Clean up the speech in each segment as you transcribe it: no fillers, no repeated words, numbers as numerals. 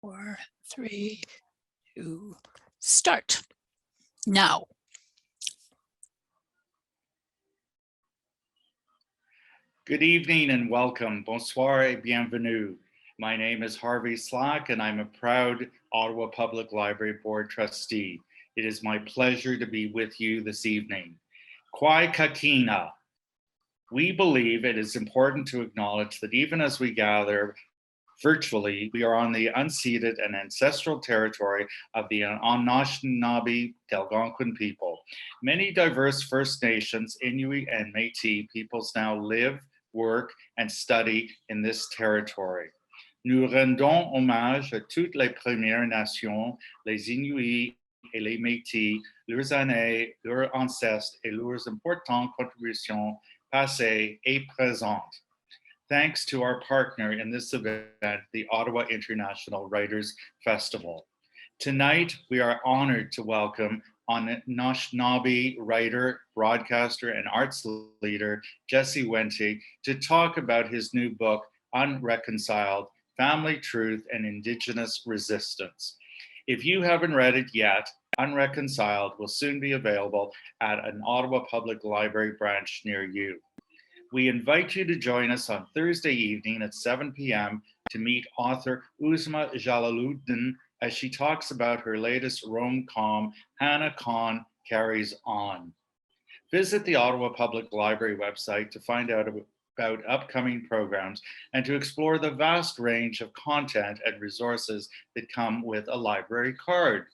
4, 3, 2, start. Now. Good evening and welcome. Bonsoir et bienvenue. My name is Harvey Slack and I'm a proud Ottawa Public Library Board trustee. It is my pleasure to be with you this evening. Kwai Kakina. We believe it is important to acknowledge that even as we gather virtually, we are on the unceded and ancestral territory of the Anishinaabe Algonquin people. Many diverse First Nations, Inuit, and Métis peoples now live, work, and study in this territory. Nous rendons hommage à toutes les Premières Nations, les Inuits et les Métis, leurs années, leurs ancêtres et leurs importantes contributions passées et présentes. Thanks to our partner in this event, the Ottawa International Writers Festival. Tonight, we are honored to welcome Anishinaabe writer, broadcaster, and arts leader, Jesse Wente, to talk about his new book, Unreconciled: Family Truth and Indigenous Resistance. If you haven't read it yet, Unreconciled will soon be available at an Ottawa Public Library branch near you. We invite you to join us on Thursday evening at 7 p.m. to meet author Uzma Jalaluddin as she talks about her latest rom-com, Hannah Khan Carries On. Visit the Ottawa Public Library website to find out about upcoming programs and to explore the vast range of content and resources that come with a library card.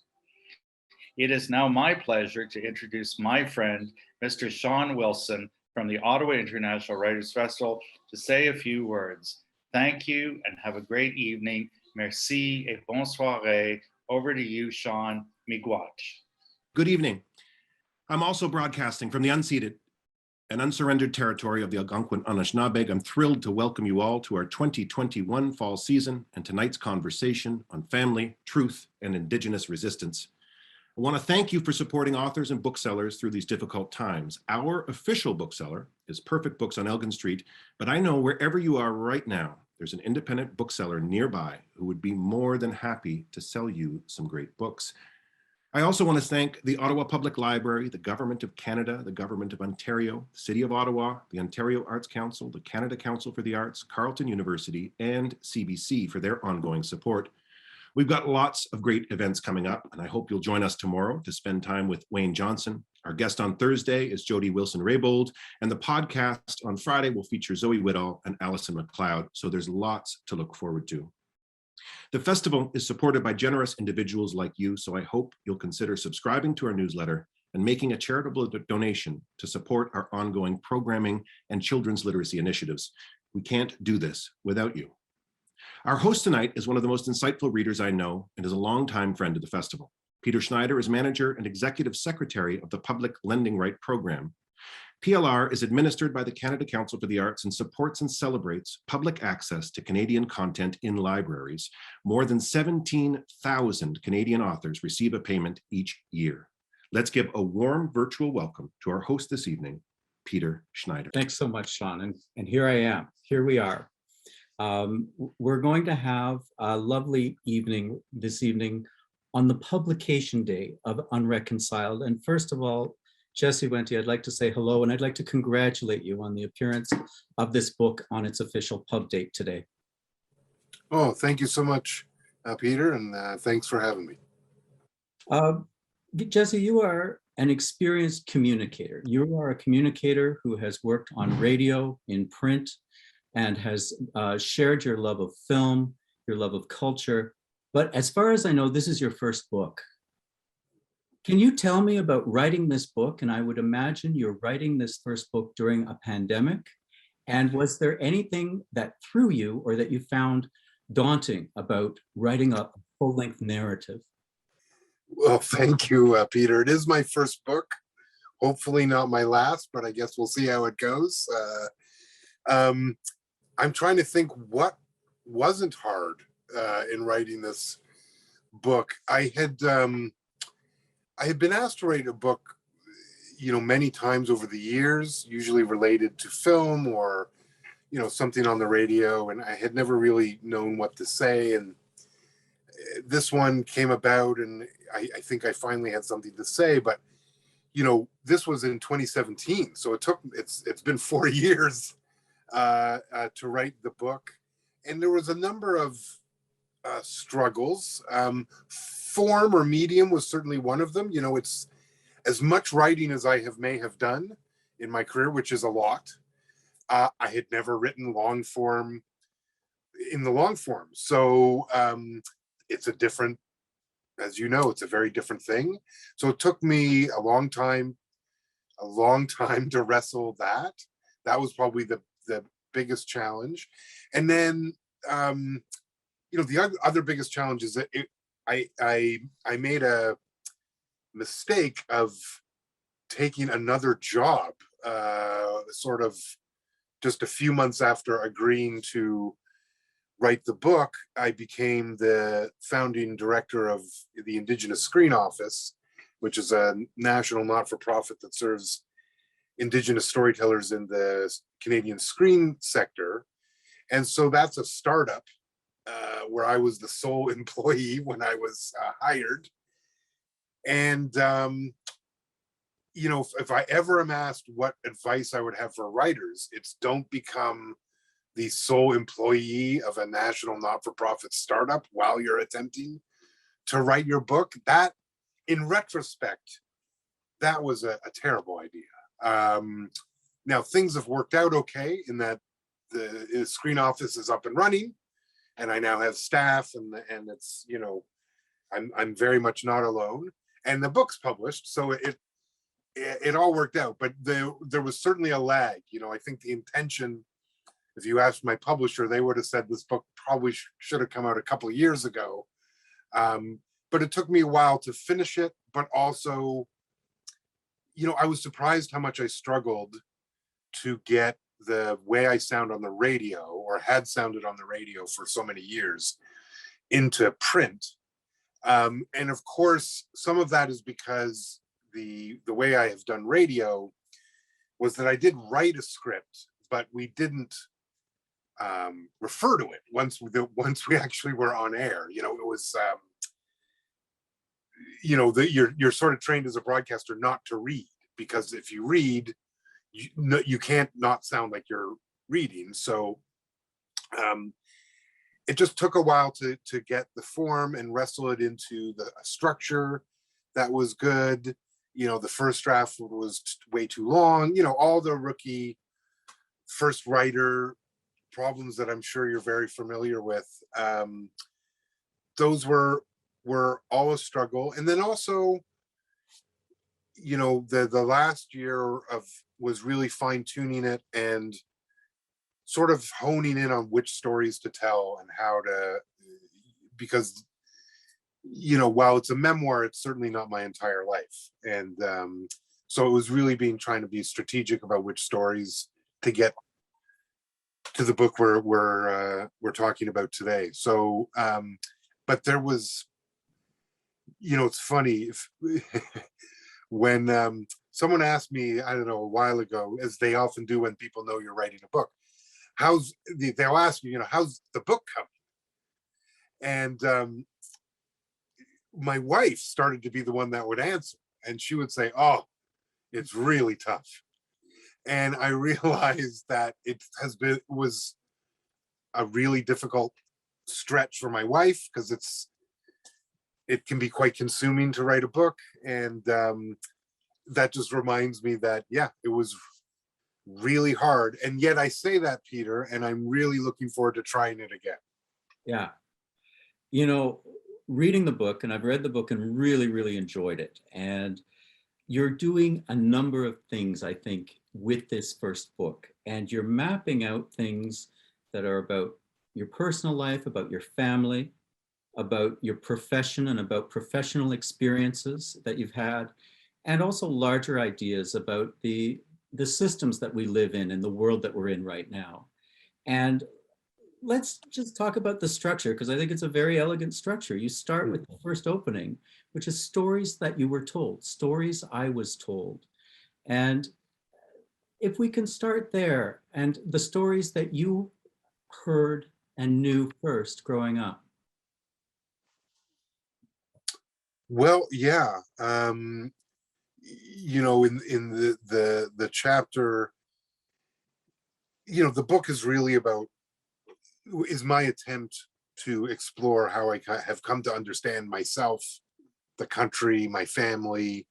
It is now my pleasure to introduce my friend, Mr. Sean Wilson, from the Ottawa International Writers Festival to say a few words. Thank you and have a great evening. Merci et bonne soirée. Over to you, Sean. Miigwech. Good evening. I'm also broadcasting from the unceded and unsurrendered territory of the Algonquin Anishinaabe. I'm thrilled to welcome you all to our 2021 fall season and tonight's conversation on family, truth, and Indigenous resistance. I want to thank you for supporting authors and booksellers through these difficult times. Our official bookseller is Perfect Books on Elgin Street, but I know wherever you are right now, there's an independent bookseller nearby who would be more than happy to sell you some great books. I also want to thank the Ottawa Public Library, the Government of Canada, the Government of Ontario, the City of Ottawa, the Ontario Arts Council, the Canada Council for the Arts, Carleton University, and CBC for their ongoing support. We've got lots of great events coming up, and I hope you'll join us tomorrow to spend time with Wayne Johnson. Our guest on Thursday is Jody Wilson-Raybould, and the podcast on Friday will feature Zoe Whittall and Alison McLeod, so there's lots to look forward to. The festival is supported by generous individuals like you, so I hope you'll consider subscribing to our newsletter and making a charitable donation to support our ongoing programming and children's literacy initiatives. We can't do this without you. Our host tonight is one of the most insightful readers I know and is a longtime friend of the festival. Peter Schneider is manager and executive secretary of the Public Lending Right program. PLR is administered by the Canada Council for the Arts and supports and celebrates public access to Canadian content in libraries. More than 17,000 Canadian authors receive a payment each year. Let's give a warm virtual welcome to our host this evening, Peter Schneider. Thanks so much, Sean. And here I am. Here we are. We're going to have a lovely evening this evening on the publication day of Unreconciled. And first of all, Jesse Wente, I'd like to say hello, and I'd like to congratulate you on the appearance of this book on its official pub date today. Oh, thank you so much, Peter, and thanks for having me. Jesse, you are an experienced communicator. You are a communicator who has worked on radio, in print, and has shared your love of film, your love of culture. But as far as I know, this is your first book. Can you tell me about writing this book? And I would imagine you're writing this first book during a pandemic. And was there anything that threw you or that you found daunting about writing a full-length narrative? Well, thank you, Peter. It is my first book. Hopefully not my last, but I guess we'll see how it goes. I'm trying to think what wasn't hard in writing this book. I had been asked to write a book, many times over the years, usually related to film or, something on the radio, and I had never really known what to say. And this one came about, and I think I finally had something to say. But this was in 2017, so it's been 4 years to write the book, and there was a number of struggles. Form or medium was certainly one of them. It's as much writing as I may have done in my career, which is a lot. I had never written long form in the long form. So it's a different, as you know, it's a very different thing. So it took me a long time to wrestle that. That was probably the biggest challenge. And then, the other biggest challenge is that I made a mistake of taking another job, sort of just a few months after agreeing to write the book. I became the founding director of the Indigenous Screen Office, which is a national not-for-profit that serves Indigenous storytellers in the Canadian screen sector. And so that's a startup where I was the sole employee when I was hired. And, if I ever am asked what advice I would have for writers, it's don't become the sole employee of a national not-for-profit startup while you're attempting to write your book. That, in retrospect, that was a terrible idea. Now things have worked out okay in that the screen office is up and running, and I now have staff, and it's I'm very much not alone, and the book's published, so it all worked out. But there was certainly a lag. I think the intention, if you asked my publisher, they would have said this book probably should have come out a couple of years ago. But it took me a while to finish it. But also, I was surprised how much I struggled to get the way I sound on the radio, or had sounded on the radio for so many years, into print. And of course, some of that is because the way I have done radio was that I did write a script, but we didn't refer to it once we actually were on air. It was you're sort of trained as a broadcaster not to read, because if you read, you can't not sound like you're reading. So it just took a while to get the form and wrestle it into the structure that was good. The first draft was way too long. All the rookie first writer problems that I'm sure you're very familiar with. Those were all a struggle. And then also, the last year was really fine tuning it and sort of honing in on which stories to tell and how to, because while it's a memoir, it's certainly not my entire life. And so it was really trying to be strategic about which stories to get to the book we're talking about today. So but there was, it's funny, when someone asked me, I don't know, a while ago, as they often do when people know you're writing a book, they'll ask you, how's the book coming? And my wife started to be the one that would answer, and she would say, oh, it's really tough. And I realized that it was a really difficult stretch for my wife, because it can be quite consuming to write a book. And that just reminds me that, yeah, it was really hard. And yet I say that, Peter, and I'm really looking forward to trying it again. Yeah. Reading the book, and I've read the book and really, really enjoyed it. And you're doing a number of things, I think, with this first book. And you're mapping out things that are about your personal life, about your family, about your profession, and about professional experiences that you've had, and also larger ideas about the systems that we live in and the world that we're in right now. And let's just talk about the structure, because I think it's a very elegant structure. You start with the first opening, which is stories that you were told, stories I was told. And if we can start there, and the stories that you heard and knew first growing up. Well, yeah. You know, in the chapter, you know, the book is really about, is my attempt to explore how have come to understand myself, the country, my family,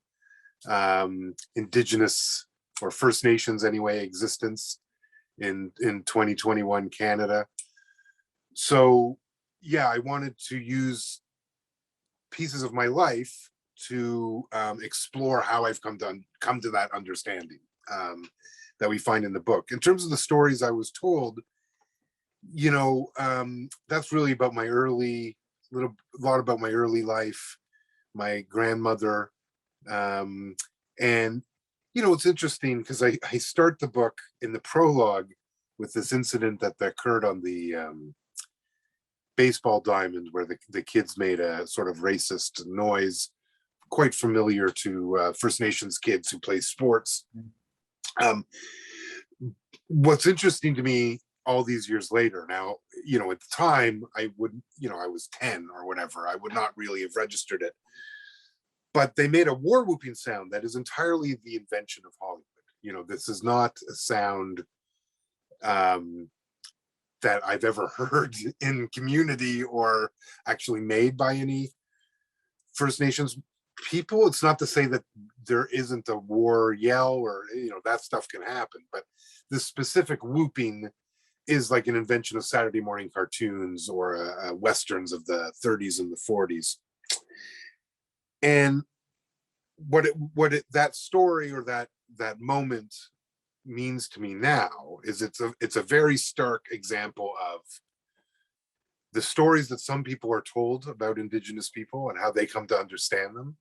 Indigenous or First Nations anyway existence in 2021 Canada. So yeah, I wanted to use pieces of my life to explore how I've come to that understanding that we find in the book. In terms of the stories I was told, you know, that's really about my a lot about my early life, my grandmother, and you know, it's interesting because I start the book in the prologue with this incident that occurred on the baseball diamond where the kids made a sort of racist noise, quite familiar to First Nations kids who play sports. Um, what's interesting to me all these years later now, you know, at the time I wouldn't, you know, I was 10 or whatever, I would not really have registered it, but they made a war whooping sound that is entirely the invention of Hollywood. You know, this is not a sound that I've ever heard in community or actually made by any First Nations people. It's not to say that there isn't a war yell or, you know, that stuff can happen, but this specific whooping is like an invention of Saturday morning cartoons or westerns of the 30s and the 40s. And that story or that moment means to me now is it's a very stark example of the stories that some people are told about Indigenous people and how they come to understand them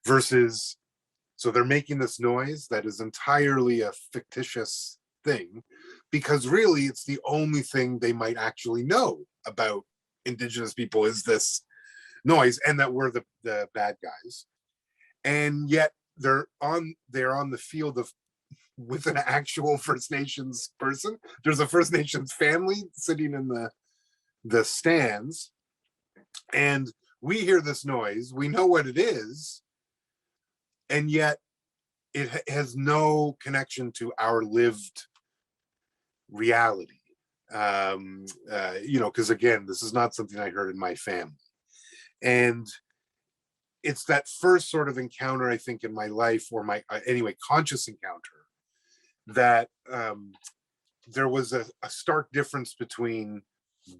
versus, so they're making this noise that is entirely a fictitious thing because really it's the only thing they might actually know about Indigenous people is this noise, and that we're the bad guys. And yet they're on the field of with an actual First Nations person. There's a First Nations family sitting in the stands, and we hear this noise, we know what it is, and yet it has no connection to our lived reality. You know, because again, this is not something I heard in my family. And it's that first sort of encounter, I think, in my life, or my anyway, conscious encounter, that there was a stark difference between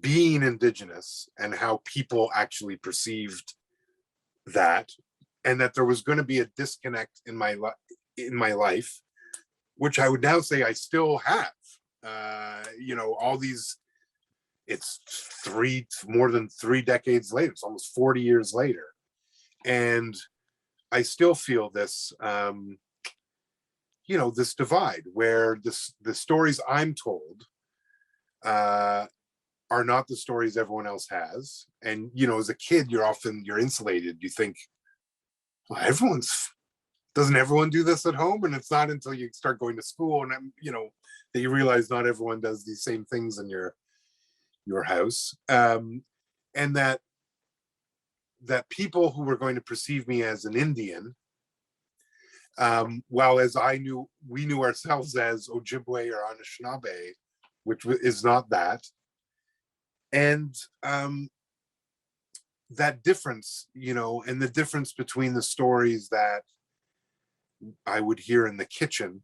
being Indigenous and how people actually perceived that, and that there was going to be a disconnect in my life, which I would now say I still have. You know, all these, it's more than 3 decades later, it's almost 40 years later, and I still feel this you know, this divide where the stories I'm told are not the stories everyone else has. And you know, as a kid, you're insulated. You think, well, doesn't everyone do this at home? And it's not until you start going to school and you know, that you realize not everyone does these same things in your house. And that people who were going to perceive me as an Indian, while as we knew ourselves as Ojibwe or Anishinaabe, which is not that. And that difference, you know, and the difference between the stories that I would hear in the kitchen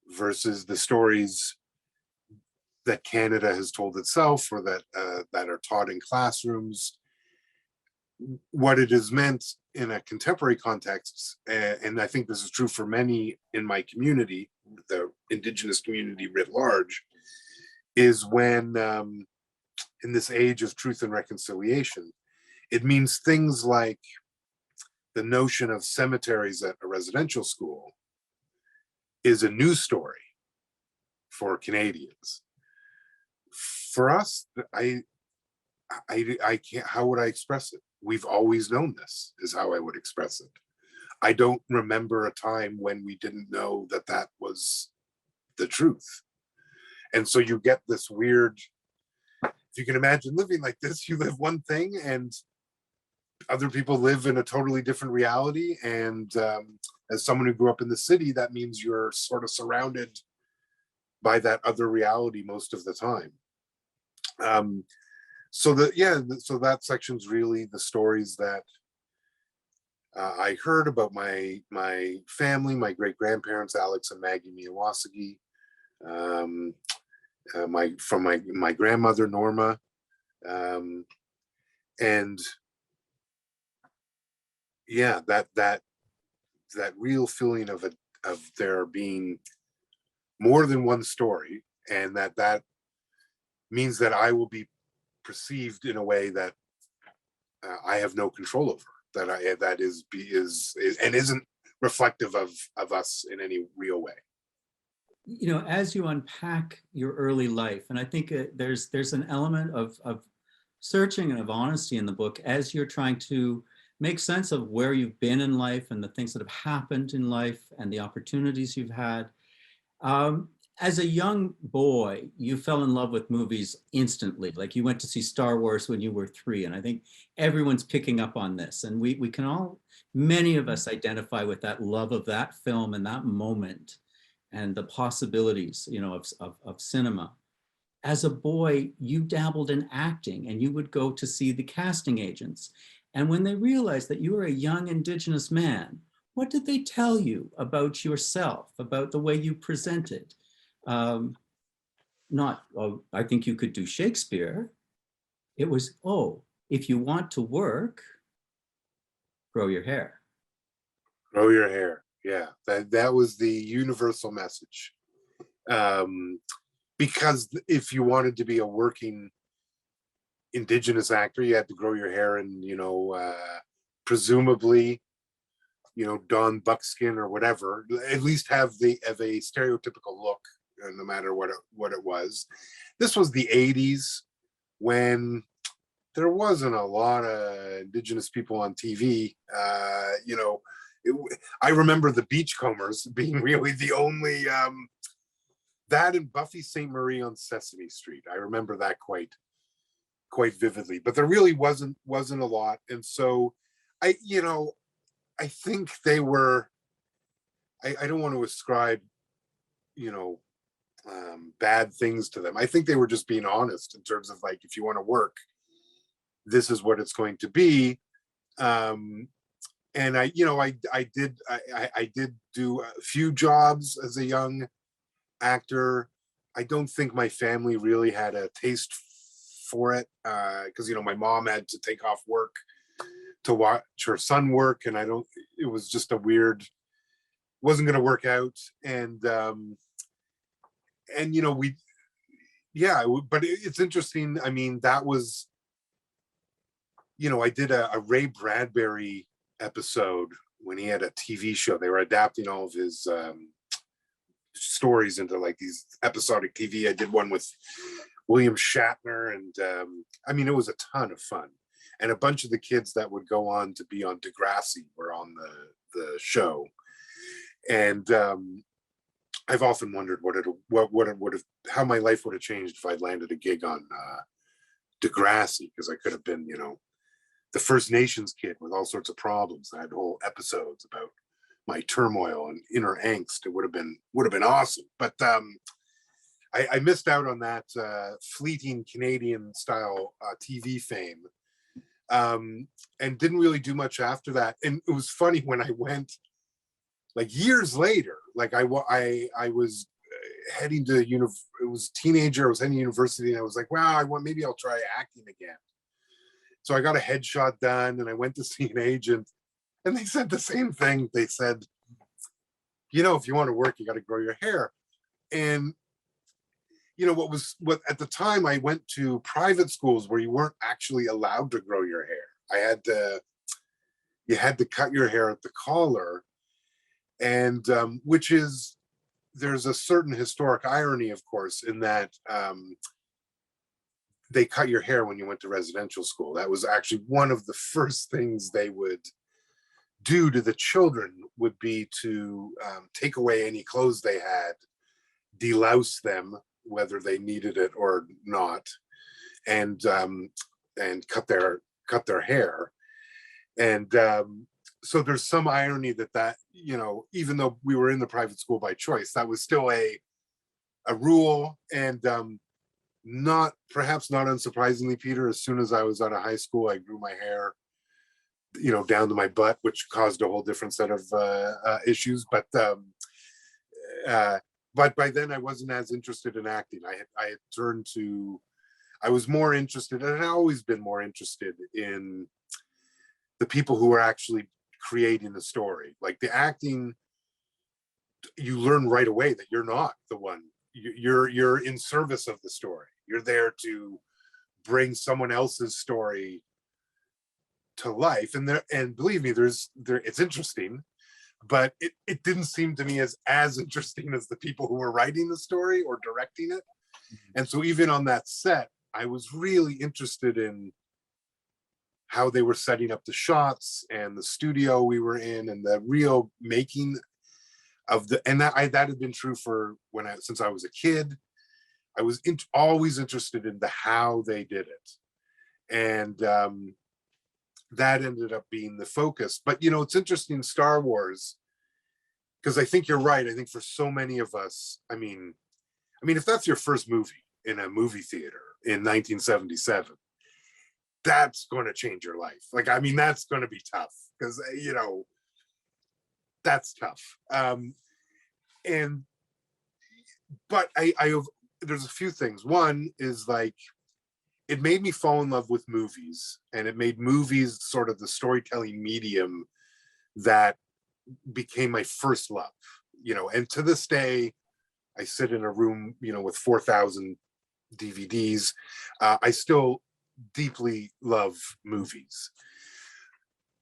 versus the stories that Canada has told itself, or that are taught in classrooms, what it has meant in a contemporary context, and I think this is true for many in my community, the Indigenous community writ large, is when in this age of truth and reconciliation, it means things like the notion of cemeteries at a residential school is a news story for Canadians. For us, I can't, how would I express it? We've always known this is how I would express it. I don't remember a time when we didn't know that that was the truth. And so you get this weird, if you can imagine living like this, you live one thing and other people live in a totally different reality. And as someone who grew up in the city, that means you're sort of surrounded by that other reality most of the time. So that section's really the stories that I heard about my family, my great grandparents, Alex and Maggie Miyawasaki, from my grandmother Norma, and yeah, that real feeling of there being more than one story, and that means that I will be perceived in a way that I have no control over, that is and isn't reflective of us in any real way. You know, as you unpack your early life, and I think there's an element of searching and of honesty in the book as you're trying to make sense of where you've been in life and the things that have happened in life and the opportunities you've had. As a young boy, you fell in love with movies instantly. Like you went to see Star Wars when you were 3. And I think everyone's picking up on this. And we can all, many of us identify with that love of that film and that moment and the possibilities, you know, of cinema. As a boy, you dabbled in acting and you would go to see the casting agents. And when they realized that you were a young Indigenous man, what did they tell you about yourself, about the way you presented? Not, oh, I think you could do Shakespeare. It was, oh, if you want to work, grow your hair. Grow your hair. Yeah, that was the universal message. Because if you wanted to be a working Indigenous actor, you had to grow your hair and, you know, presumably, you know, don buckskin or whatever, at least have a stereotypical look, no matter what it was. This was the 80s when there wasn't a lot of Indigenous people on TV. You know, I remember the Beachcombers being really the only, that and Buffy St. Marie on Sesame Street. I remember that quite vividly, but there really wasn't a lot. And so I think they were, I don't want to ascribe, you know, bad things to them. I think they were just being honest in terms of, like, if you want to work, this is what it's going to be. And I did do a few jobs as a young actor. I don't think my family really had a taste for it, because, you know, my mom had to take off work to watch her son work, and it was just wasn't going to work out. And you know, but it's interesting. I mean, that was, you know, I did a Ray Bradbury episode when he had a TV show. They were adapting all of his stories into like these episodic TV. I did one with William Shatner, and I mean, it was a ton of fun. And a bunch of the kids that would go on to be on Degrassi were on the show. And I've often wondered how my life would have changed if I'd landed a gig on Degrassi, because I could have been, you know, the First Nations kid with all sorts of problems. I had whole episodes about my turmoil and inner angst. It would have been awesome. But I missed out on that fleeting Canadian style TV fame, and didn't really do much after that. And it was funny when I went, like, years later, like I was heading to it was teenager. I was heading to university, and I was like, wow, maybe I'll try acting again. So I got a headshot done, and I went to see an agent, and they said the same thing. They said, you know, if you want to work, you got to grow your hair. And you know, what at the time I went to private schools where you weren't actually allowed to grow your hair. You had to cut your hair at the collar, and there's a certain historic irony, of course, in that they cut your hair when you went to residential school. That was actually one of the first things they would do to the children, would be to take away any clothes they had, delouse them, whether they needed it or not, and cut their hair. And so there's some irony that, you know, even though we were in the private school by choice, that was still a rule. And perhaps not unsurprisingly, Peter, as soon as I was out of high school, I grew my hair, you know, down to my butt, which caused a whole different set of issues. But by then I wasn't as interested in acting. I had turned to, I was more interested, and I'd always been more interested in the people who were actually creating the story. Like the acting, you learn right away that you're not the one. You're in service of the story. You're there to bring someone else's story to life. And believe me, it's interesting, but it didn't seem to me as interesting as the people who were writing the story or directing it. And so even on that set, I was really interested in how they were setting up the shots and the studio we were in and the real making of that had been true since I was a kid. I was always interested in how they did it. And that ended up being the focus. But, you know, it's interesting, Star Wars, because I think you're right. I think for so many of us, I mean, if that's your first movie in a movie theater in 1977, that's going to change your life. Like, I mean, that's going to be tough because, you know, that's tough. But there's a few things. One is like, it made me fall in love with movies, and it made movies sort of the storytelling medium that became my first love, you know. And to this day, I sit in a room, you know, with 4,000 DVDs. I still deeply love movies.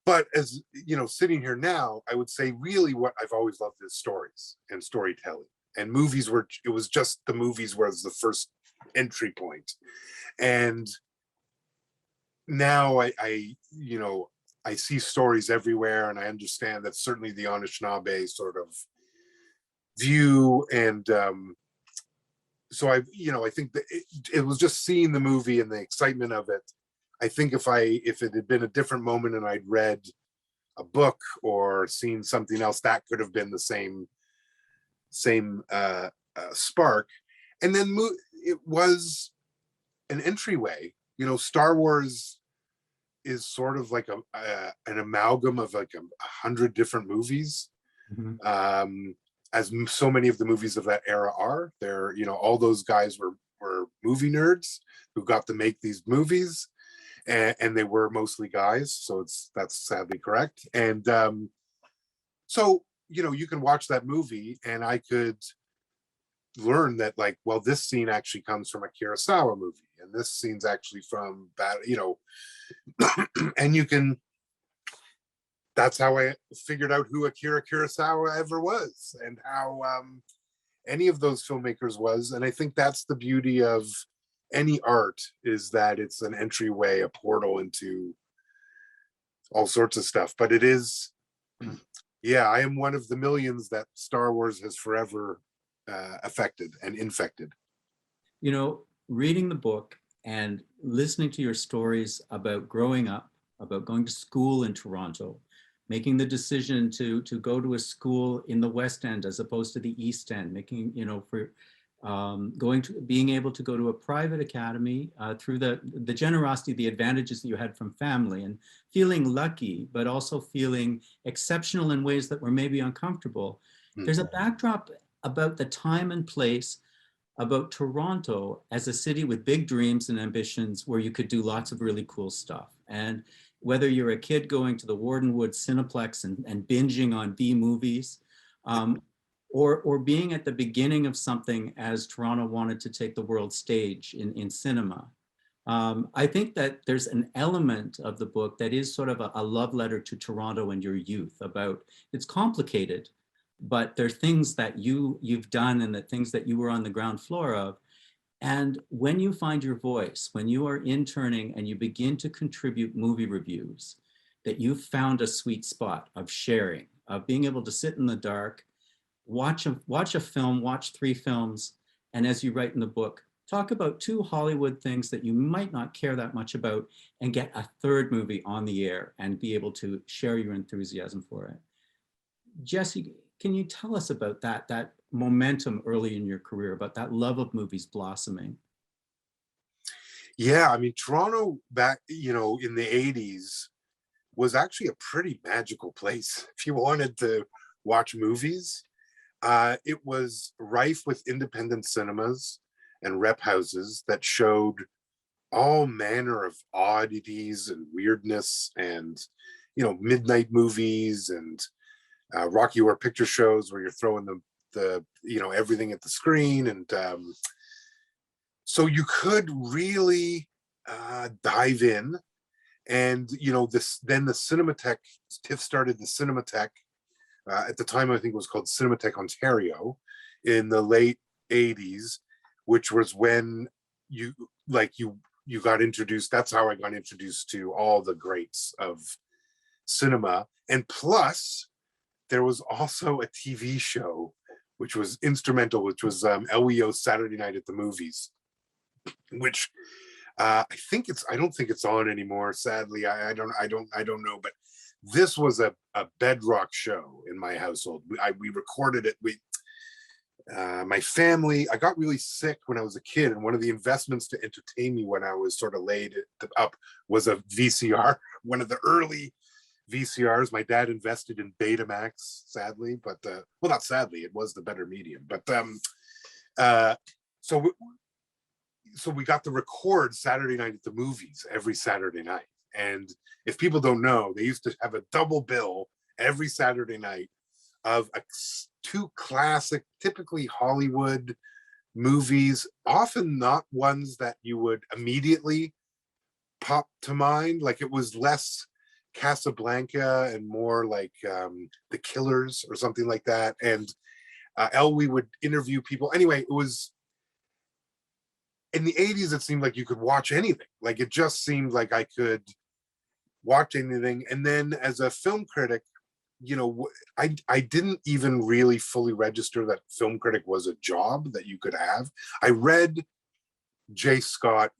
But as you know, sitting here now, I would say really what I've always loved is stories and storytelling. And movies it was just the movies was the first entry point. And now I you know, I see stories everywhere, and I understand that certainly the Anishinaabe sort of view. And so I think that it was just seeing the movie and the excitement of it. I think if it had been a different moment and I'd read a book or seen something else, that could have been the same spark. And then it was an entryway. You know, Star Wars is sort of like an amalgam of like 100 different movies. Mm-hmm. As so many of the movies of that era are. They're, you know, all those guys were movie nerds who got to make these movies, and they were mostly guys. So that's sadly correct. And so, you know, you can watch that movie and I could learn that, like, well, this scene actually comes from a Kurosawa movie, and this scene's actually from that, you know, and that's how I figured out who Akira Kurosawa ever was, and how any of those filmmakers was. And I think that's the beauty of any art, is that it's an entryway, a portal into all sorts of stuff. But it is, yeah, I am one of the millions that Star Wars has forever affected and infected. You know, reading the book and listening to your stories about growing up, about going to school in Toronto, making the decision to go to a school in the West End as opposed to the East End, making, you know, for being able to go to a private academy through the generosity, the advantages that you had from family, and feeling lucky, but also feeling exceptional in ways that were maybe uncomfortable. Mm-hmm. There's a backdrop about the time and place, about Toronto as a city with big dreams and ambitions where you could do lots of really cool stuff. And whether you're a kid going to the Wardenwood Cineplex and binging on B movies, or being at the beginning of something as Toronto wanted to take the world stage in cinema. I think that there's an element of the book that is sort of a love letter to Toronto and your youth. About, it's complicated, but there are things that you've done and the things that you were on the ground floor of. And when you find your voice, when you are interning and you begin to contribute movie reviews, that you've found a sweet spot of sharing, of being able to sit in the dark, watch a film, watch 3 films, and as you write in the book, talk about 2 Hollywood things that you might not care that much about and get a third movie on the air and be able to share your enthusiasm for it. Jesse, can you tell us about that momentum early in your career, about that love of movies blossoming? Yeah, I mean, Toronto back, in the 80s was actually a pretty magical place if you wanted to watch movies. It was rife with independent cinemas and rep houses that showed all manner of oddities and weirdness and, midnight movies and Rocky Horror Picture Shows where you're throwing the everything at the screen. And so you could really dive in. And, then the Cinematheque, TIFF started the Cinematheque. At the time, I think it was called Cinematheque Ontario in the late 80s, which was when you got introduced. That's how I got introduced to all the greats of cinema. And plus, there was also a TV show, which was instrumental, which was LEO's Saturday Night at the Movies, which I don't think it's on anymore. Sadly, I don't know, but this was a bedrock show in my household. We recorded it. My family, I got really sick when I was a kid, and one of the investments to entertain me when I was sort of laid up was a VCR, one of the early VCRs. My dad invested in Betamax, sadly, but well, not sadly, it was the better medium. But so we got to record Saturday Night at the Movies every Saturday night. And if people don't know, they used to have a double bill every Saturday night of 2 classic, typically Hollywood movies, often not ones that you would immediately pop to mind. Like it was less Casablanca and more like The Killers or something like that. And Elwee would interview people. Anyway, it was in the 80s, it seemed like you could watch anything. Like it just seemed like I could watch anything. And then as a film critic, I didn't even really fully register that film critic was a job that you could have. I read Jay Scott,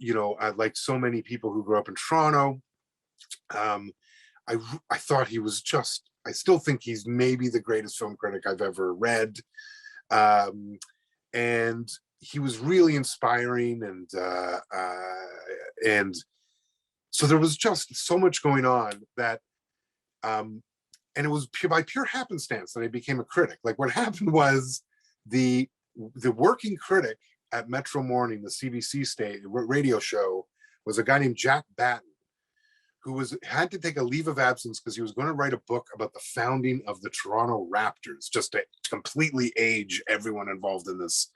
like so many people who grew up in Toronto. I thought he was I still think he's maybe the greatest film critic I've ever read. And he was really inspiring. And so there was just so much going on that, and it was by pure happenstance that I became a critic. Like what happened was the working critic at Metro Morning, the CBC radio show, was a guy named Jack Batten, who had to take a leave of absence because he was going to write a book about the founding of the Toronto Raptors, just to completely age everyone involved in this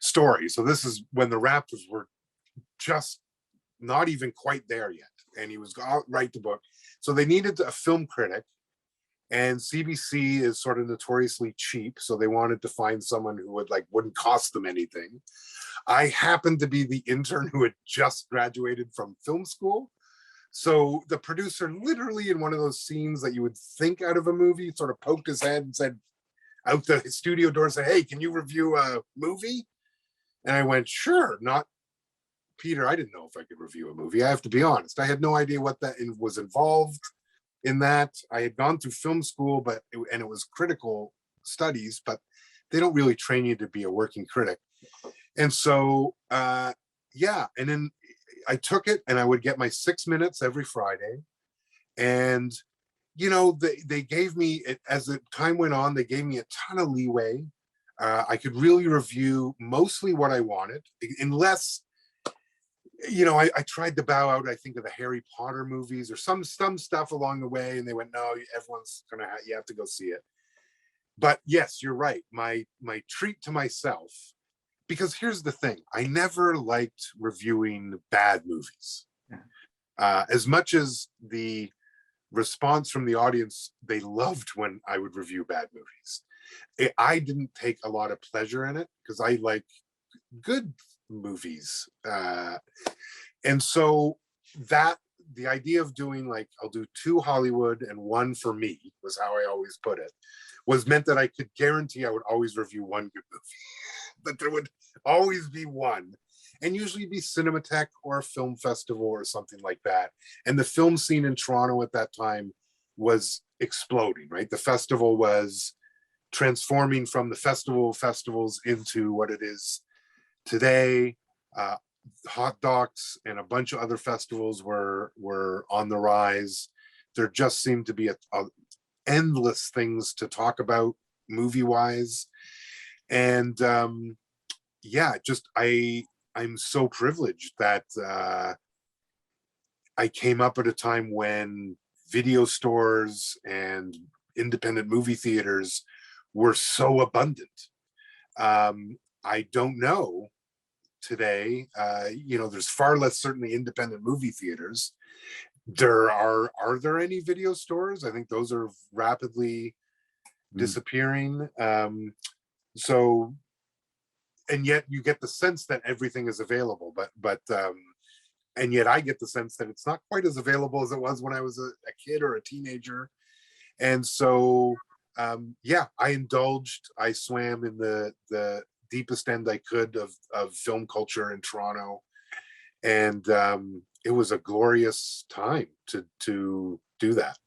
story. So this is when the Raptors were just not even quite there yet, and he was going to write the book. So they needed a film critic, and CBC is sort of notoriously cheap, so they wanted to find someone who wouldn't cost them anything. I happened to be the intern who had just graduated from film school. So the producer, literally in one of those scenes that you would think out of a movie, sort of poked his head and said, out the studio door, said, "Hey, can you review a movie?" And I went, "Sure." Not, Peter, I didn't know if I could review a movie. I have to be honest. I had no idea what that was involved in that. I had gone through film school, and it was critical studies, but they don't really train you to be a working critic. And so, yeah. And then I took it, and I would get my 6 minutes every Friday. And, they gave me, as the time went on, they gave me a ton of leeway. I could really review mostly what I wanted, unless, I tried to bow out, I think, of the Harry Potter movies or some stuff along the way. And they went, "No, everyone's you have to go see it." But yes, you're right. My treat to myself, because here's the thing, I never liked reviewing bad movies. As much as the response from the audience, they loved when I would review bad movies, I didn't take a lot of pleasure in it because I like good movies. And so the idea of doing I'll do 2 Hollywood and 1 for me, was how I always put it, was meant that I could guarantee I would always review 1 good movie, that there would always be 1. and usually be Cinematheque or a film festival or something like that. And the film scene in Toronto at that time was exploding, right? The festival was transforming from the festival of festivals into what it is today. Hot Docs and a bunch of other festivals were on the rise. There just seemed to be a endless things to talk about movie wise. And yeah, just I'm so privileged that I came up at a time when video stores and independent movie theaters were so abundant. I don't know today, there's far less certainly independent movie theaters. Are there any video stores? I think those are rapidly disappearing. So, and yet you get the sense that everything is available, but and yet I get the sense that it's not quite as available as it was when I was a kid or a teenager. And so, yeah, I swam in the deepest end I could of film culture in Toronto. And it was a glorious time to do that.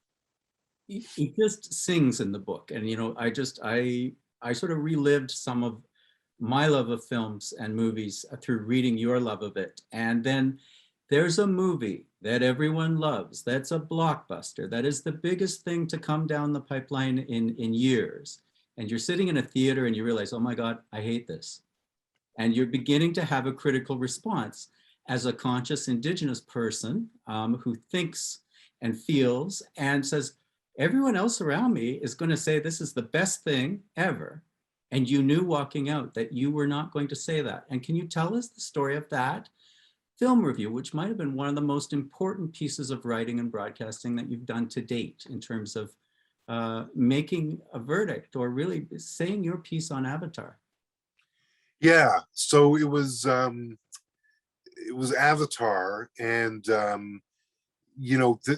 He just sings in the book. And, I sort of relived some of my love of films and movies through reading your love of it. And then there's a movie that everyone loves. That's a blockbuster. That is the biggest thing to come down the pipeline in years. And you're sitting in a theater and you realize, oh my God, I hate this. And you're beginning to have a critical response as a conscious Indigenous person who thinks and feels and says, everyone else around me is going to say this is the best thing ever. And you knew walking out that you were not going to say that. And can you tell us the story of that film review, which might have been one of the most important pieces of writing and broadcasting that you've done to date in terms of making a verdict or really saying your piece on Avatar? Yeah, so it was Avatar, and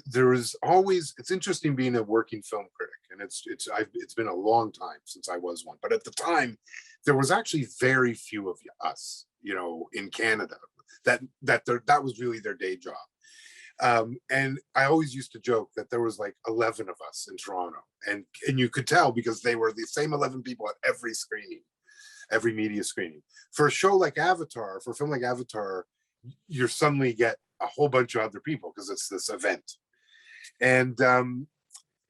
there is always, it's interesting being a working film critic, and it's been a long time since I was one, but at the time there was actually very few of us, in Canada that was really their day job. And I always used to joke that there was like 11 of us in Toronto, and you could tell because they were the same 11 people at every screening, every media screening. For a show like Avatar, for a film like Avatar, you suddenly get a whole bunch of other people because it's this event. And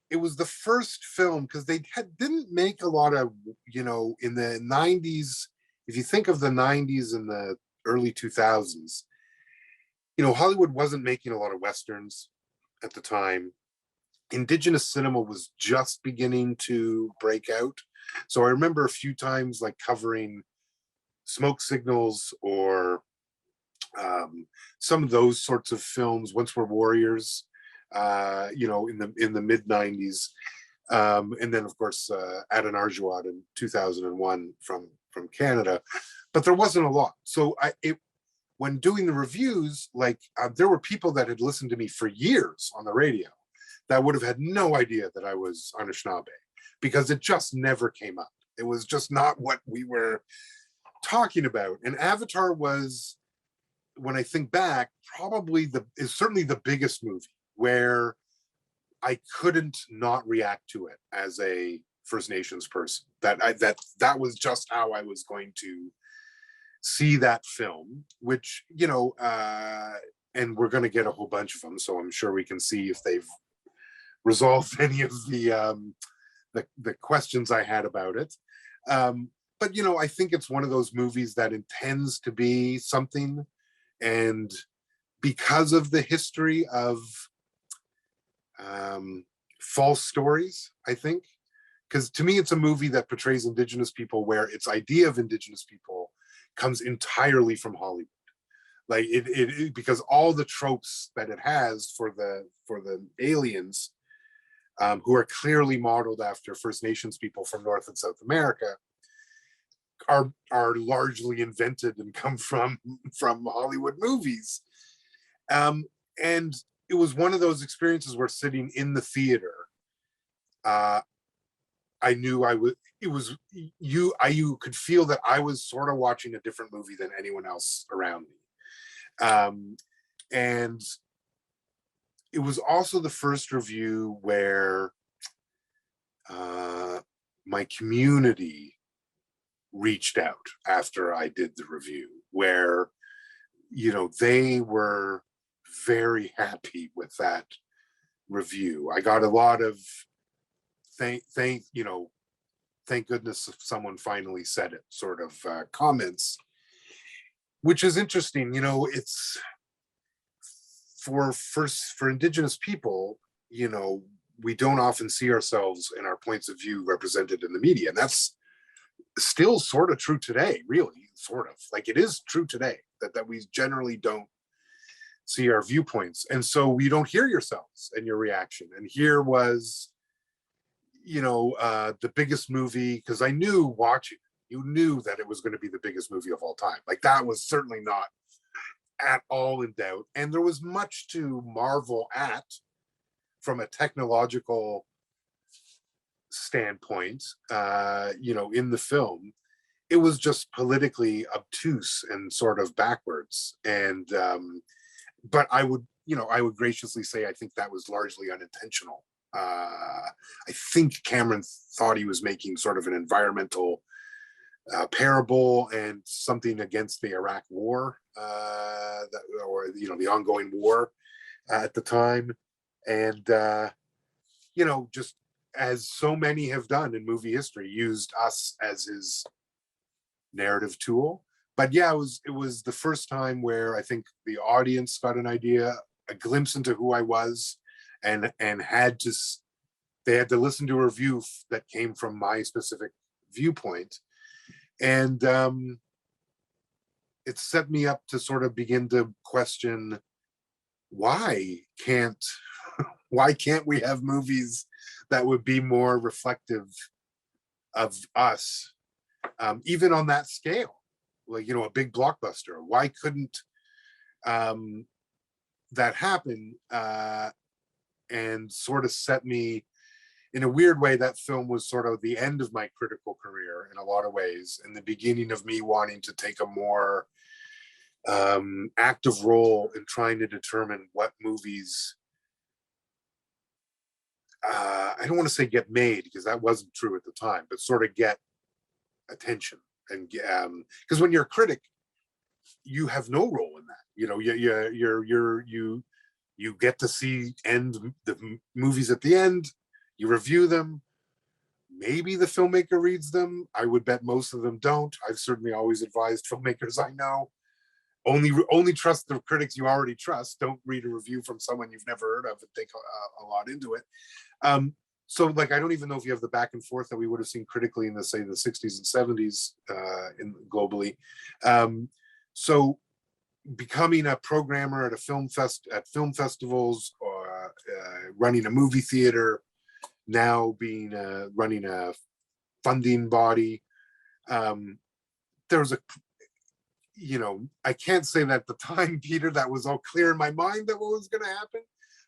it was the first film, because they didn't make a lot of, in the 90s, if you think of the 90s and the early 2000s, Hollywood wasn't making a lot of Westerns at the time. Indigenous cinema was just beginning to break out. So I remember a few times like covering Smoke Signals or some of those sorts of films. Once We're Warriors, in the mid 90s, and then of course Adan Arjuad in 2001 from Canada. But there wasn't a lot. So when doing the reviews, there were people that had listened to me for years on the radio that would have had no idea that I was Anishinaabe, because it just never came up. It was just not what we were talking about. And Avatar was, when I think back, is certainly the biggest movie where I couldn't not react to it as a First Nations person. That was just how I was going to see that film, which, and we're going to get a whole bunch of them, so I'm sure we can see if they've resolved any of the questions I had about it. But I think it's one of those movies that intends to be something, and because of the history of false stories, I think, because to me it's a movie that portrays Indigenous people where its idea of Indigenous people comes entirely from Hollywood. Like it because all the tropes that it has for the aliens, who are clearly modeled after First Nations people from North and South America, are largely invented and come from Hollywood movies. And it was one of those experiences where sitting in the theater, I knew you could feel that I was sort of watching a different movie than anyone else around me. And it was also the first review where my community reached out after I did the review, where, you know, they were very happy with that review. I got a lot of thank goodness someone finally said it sort of comments, which is interesting. You know, it's for Indigenous people, you know, we don't often see ourselves and our points of view represented in the media. And that's still sort of true today, really, sort of. Like, it is true today that we generally don't see our viewpoints. And so you don't hear yourselves and your reaction. And here was, you know, the biggest movie, because I knew watching it, you knew that it was going to be the biggest movie of all time. Like, that was certainly not at all in doubt. And there was much to marvel at from a technological standpoint, you know, in the film. It was just politically obtuse and sort of backwards. And, but I would graciously say, I think that was largely unintentional. I think Cameron thought he was making sort of an environmental parable and something against the Iraq War, or, you know, the ongoing war at the time. And, you know, just as so many have done in movie history, used us as his narrative tool. But yeah, it was the first time where I think the audience got an idea, a glimpse into who I was, and they had to listen to a review that came from my specific viewpoint. And it set me up to sort of begin to question, why can't we have movies that would be more reflective of us, even on that scale? Like, you know, a big blockbuster. Why couldn't that happen? And sort of set me, in a weird way, that film was sort of the end of my critical career in a lot of ways, and the beginning of me wanting to take a more active role in trying to determine what movies, I don't want to say get made, because that wasn't true at the time, but sort of get attention. And because when you're a critic, you have no role in that. You know, you get to see the movies at the end. You review them. Maybe the filmmaker reads them. I would bet most of them don't. I've certainly always advised filmmakers I know, only trust the critics you already trust. Don't read a review from someone you've never heard of and think a lot into it. So, like, I don't even know if you have the back and forth that we would have seen critically in the 60s and 70s globally. So becoming a programmer at film festivals, or running a movie theater, now being running a funding body, there was you know, I can't say that at the time, Peter, that was all clear in my mind that what was going to happen.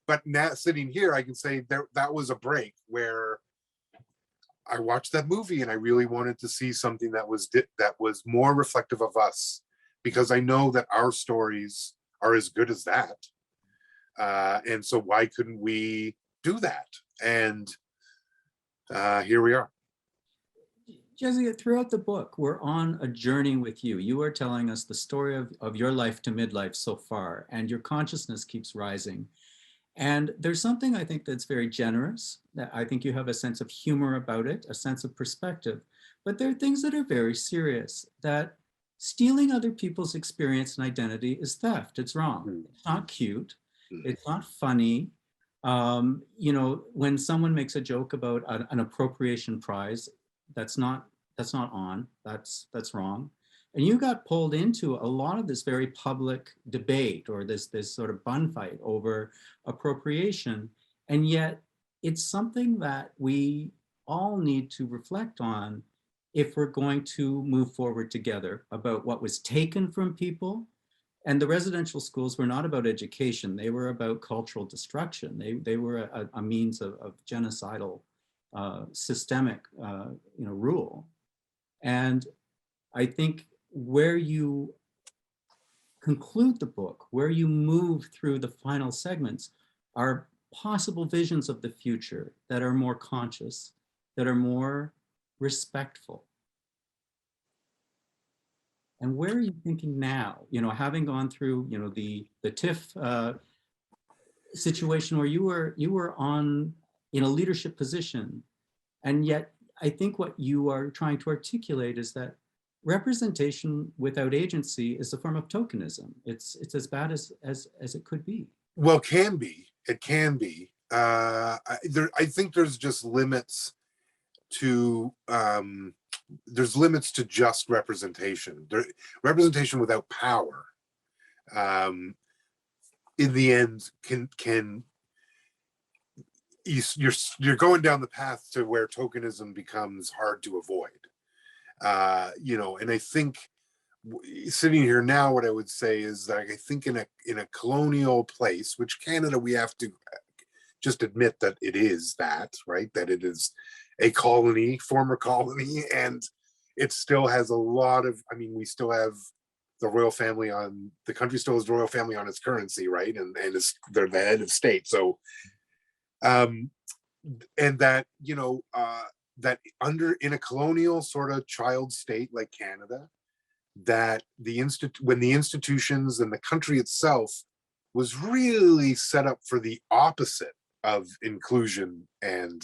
But now sitting here, I can say that was a break where I watched that movie and I really wanted to see something that was more reflective of us, because I know that our stories are as good as that. And so why couldn't we do that? And here we are. Jessica, throughout the book, we're on a journey with you. You are telling us the story of your life to midlife so far, and your consciousness keeps rising. And there's something I think that's very generous, that I think you have a sense of humor about it, a sense of perspective. But there are things that are very serious, that stealing other people's experience and identity is theft. It's wrong. It's not cute. It's not funny. You know, when someone makes a joke about an appropriation prize, that's not on. That's wrong. And you got pulled into a lot of this very public debate, or this sort of bun fight over appropriation. And yet it's something that we all need to reflect on if we're going to move forward together, about what was taken from people. And the residential schools were not about education. They were about cultural destruction. They were a means of genocidal, systemic, you know, rule. And I think where you conclude the book, where you move through the final segments, are possible visions of the future that are more conscious, that are more respectful. And where are you thinking now? You know, having gone through, you know, the TIFF situation where you were in a leadership position, and yet I think what you are trying to articulate is that representation without agency is a form of tokenism. It's as bad as it could be. Well, can be. It can be. I think there's just limits to there's limits to just representation. Representation without power, in the end, can you're going down the path to where tokenism becomes hard to avoid. You know, and I think sitting here now, what I would say is that I think in a colonial place, which Canada, we have to just admit that it is that, right? That it is a colony, former colony, and it still has a lot of, I mean, we still have the royal family on, the country still has the royal family on its currency, right? And they're the head of state. So, and that, you know, that in a colonial sort of child state like Canada, that when the institutions and the country itself was really set up for the opposite of inclusion and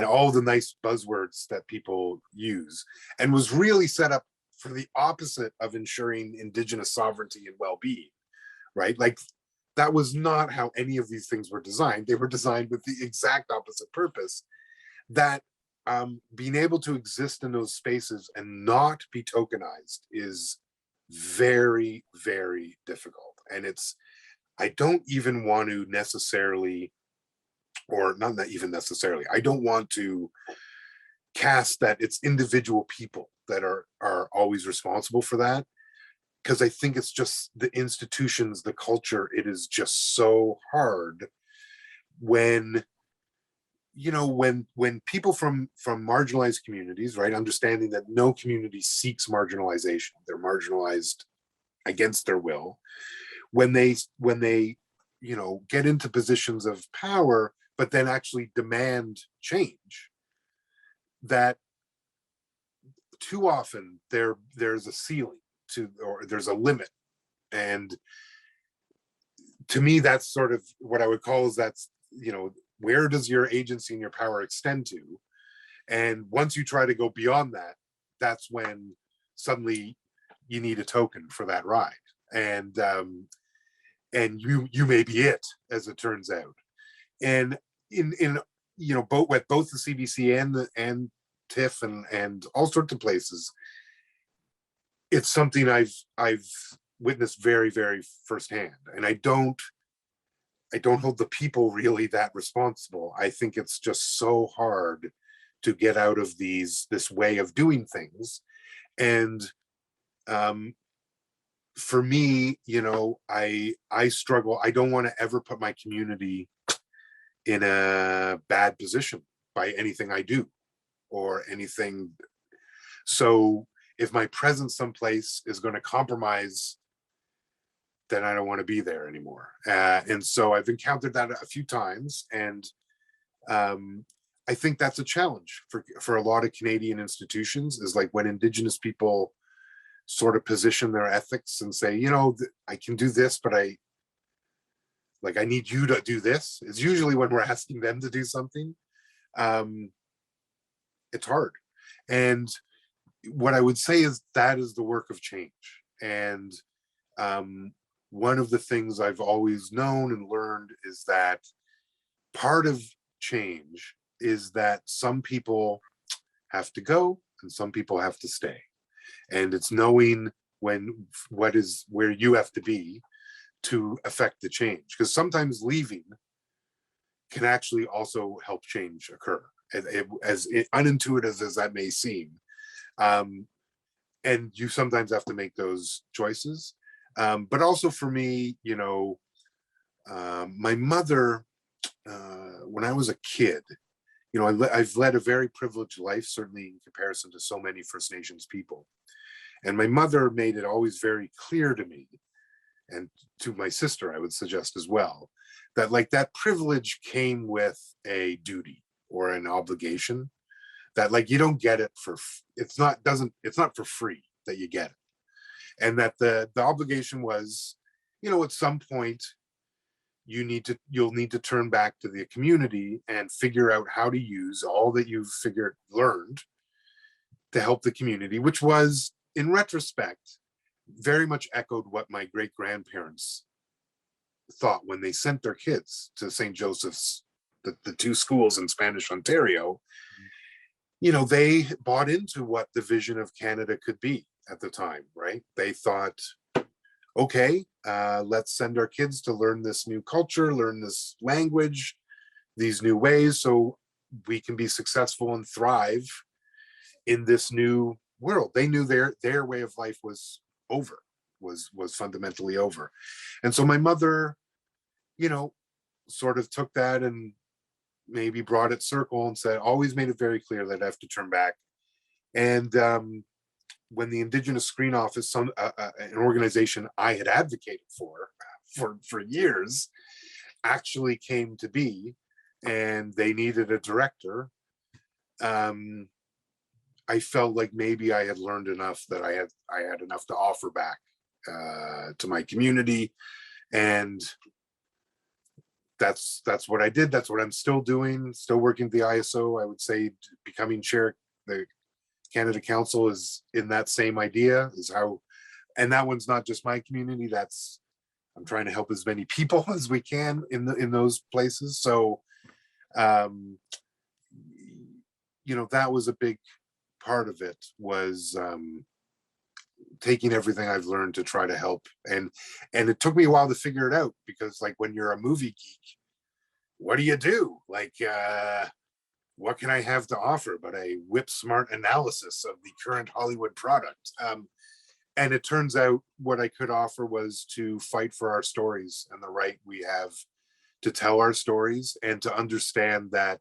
all the nice buzzwords that people use, and was really set up for the opposite of ensuring Indigenous sovereignty and well-being, right? Like, that was not how any of these things were designed. They were designed with the exact opposite purpose. That being able to exist in those spaces and not be tokenized is very, very difficult. And I don't even want to necessarily, or not even necessarily, I don't want to cast that it's individual people that are always responsible for that, because I think it's just the institutions, the culture. It is just so hard when, you know, when people from marginalized communities, right, understanding that no community seeks marginalization, they're marginalized against their will, when they you know, get into positions of power, but then actually demand change, that too often there's a ceiling to, or there's a limit. And to me, that's sort of what I would call is, that's, you know, where does your agency and your power extend to? And once you try to go beyond that, that's when suddenly you need a token for that ride. And you may be it, as it turns out. And in you know, both the CBC and TIFF and all sorts of places, it's something I've witnessed very, very firsthand. And I don't hold the people really that responsible. I think it's just so hard to get out of this way of doing things. And for me, you know, I struggle. I don't want to ever put my community in a bad position by anything I do or anything. So if my presence someplace is going to compromise, then I don't want to be there anymore. And so I've encountered that a few times. And I think that's a challenge for a lot of Canadian institutions, is like when Indigenous people sort of position their ethics and say, you know, I can do this, but I need you to do this. It's usually when we're asking them to do something. It's hard. And what I would say is that is the work of change. And one of the things I've always known and learned is that part of change is that some people have to go and some people have to stay. And it's knowing where you have to be to affect the change. Because sometimes leaving can actually also help change occur, as unintuitive as that may seem. And you sometimes have to make those choices. But also for me, you know, my mother, when I was a kid, you know, I've led a very privileged life, certainly in comparison to so many First Nations people. And my mother made it always very clear to me and to my sister, I would suggest as well, that like that privilege came with a duty or an obligation that like you don't get it for, it's not for free that you get it. And that the obligation was, you know, at some point you'll need to turn back to the community and figure out how to use all that you've learned to help the community, which was, in retrospect, very much echoed what my great grandparents thought when they sent their kids to St. Joseph's, the two schools in Spanish Ontario. You know, they bought into what the vision of Canada could be at the time, right? They thought, okay, let's send our kids to learn this new culture, learn this language, these new ways, so we can be successful and thrive in this new world. They knew their way of life was over, was fundamentally over. And so my mother, you know, sort of took that and maybe brought it circle and said, always made it very clear that I have to turn back. And when the Indigenous Screen Office, an organization I had advocated for years, actually came to be, and they needed a director, I felt like maybe I had learned enough that I had enough to offer back to my community, and that's what I did. That's what I'm still doing. Still working at the ISO. I would say becoming chair, the Canada Council is in that same idea, is how, and that one's not just my community. That's, I'm trying to help as many people as we can in those places. So, you know, that was a big part of it, was taking everything I've learned to try to help. And it took me a while to figure it out, because like when you're a movie geek, what do you do? Like, what can I have to offer but a whip smart analysis of the current Hollywood product? And it turns out what I could offer was to fight for our stories and the right we have to tell our stories, and to understand that,